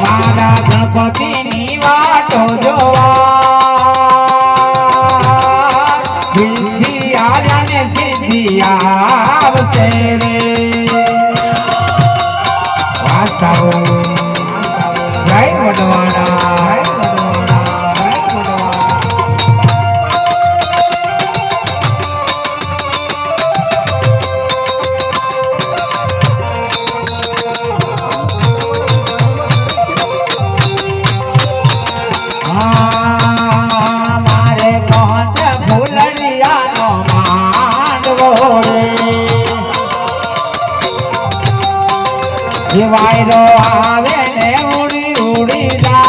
मारा गणपति नी वाटो जोवा सिद्धि आजा ने सिद्धि आवसे रे वास्तव जय वडवाड़ा वायरो आवे ने उड़ी उड़ी जाए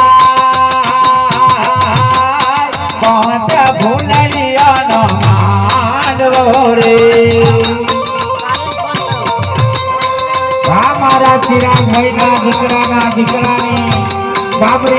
पहुंच भूलिया न मानवो रे हमारा चिराग भाई ना दीकरा नी बाबरे